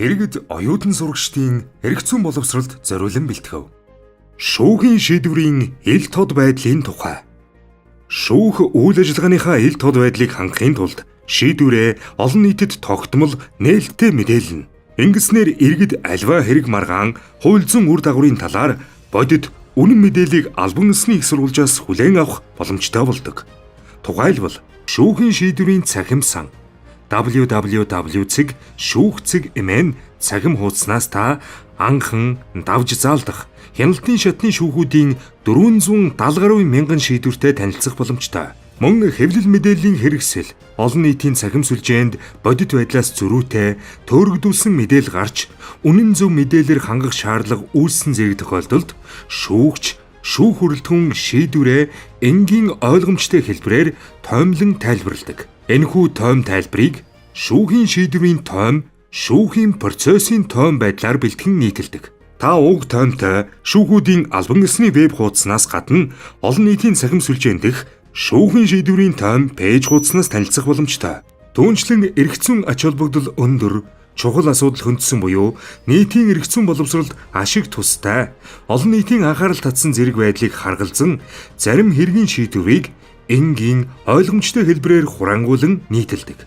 Иргэд оюутан сурагчдын эрх зүйн боловсролд зориулан бэлтгэв. Шүүхийн шийдвэрийн ил тод байдлын тухай. Шүүх үйл ажиллагааныхаа ил тод байдлыг хангахын тулд шийдвэрээ олон нийтэд тогтмол нээлттэй мэдээлнэ. Ингэснээр иргэд альва хэрэг маргаан хууль зүйн үр дагаврын талаар бодит үнэн мэдээллийг албан ёсны их сурвалжаас хүлээн авах боломжтой болдог. Тухайлбал шүүхийн шийдвэрийн цахим сан www.шүүх.mn цахим хуудаснаас та анхан давж заалдах хяналтын шатны шүүхүүдийн 470 гаруй мянган шийдвэртэй танилцах боломжтой. Мөн хэвлэл мэдээллийн хэрэгсэл олон нийтийн цахим сүлжээнд бодит байдлаас зөрүүтэй төөрөгдүүлсэн мэдээлэл гарч үнэн зөв мэдээлэлээр хангах шаардлага үүссэн зэрэг тохиолдолд шүүгч шүүх хүрэлтэн шийдвэрээ энгийн ойлгомжтой хэлбэрээр тоймлон тайлбарладаг. Энэхүү тойм тайлбарыг шүүхийн шийдвэрийн тойм, шүүхийн процессын тойм байдлаар бэлтгэн нийтэлдэг. Та уг тоймтой шүүхүүдийн албан ёсны веб хуудаснаас гадна олон нийтийн цахим сүлжээнд дэх шүүхийн шийдвэрийн тойм пэйж хуудаснаас танилцах боломжтой. Түүнчлэн эрх зүйн ач холбогдол өндөр, чухал асуудал хөндсөн буюу нийтийн эрх зүйн боловсролд ашиг тустай, олон нийтийн анхаарал татсан зэрэг байдлыг харгалзан зарим хэргийн шийдвэрийг энгийн ойлгомжтой хэлбэрээр хураангуулан нийтэлдэг.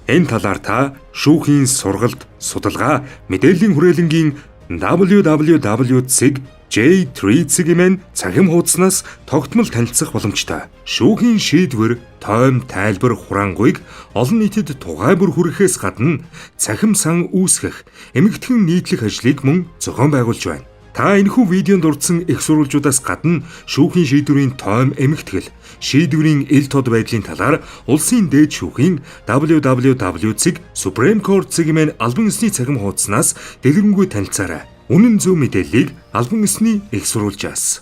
Энэ талаар та шүүхийн сургалт, судалгаа, мэдээллийн хүрээлэнгийн www.j3.mn цахим хуудаснаас тогтмол танилцах боломжтой. Шүүхийн шийдвэр, тойм, тайлбар, хураангуйг олон нийтэд тугай бүр хүрэхээс гадна цахим сан үүсгэх, эмэгтгэн нийтлэх ажлыг мөн зохион байгуулж байна. Та энэхүү видеонд дурдсан их сурвалжуудаас гадна шүүхийн шийдвэрийн тойм эмэгтгэл, шийдвэрийн ил тод байдлын талаар улсын дээд шүүхийн www.supreme.court.mn албан ёсны цахим хуудаснаас дэлгэрэнгүй танилцаарай. Үнэн зөв мэдээллийг албан ёсны их сурвалжаас.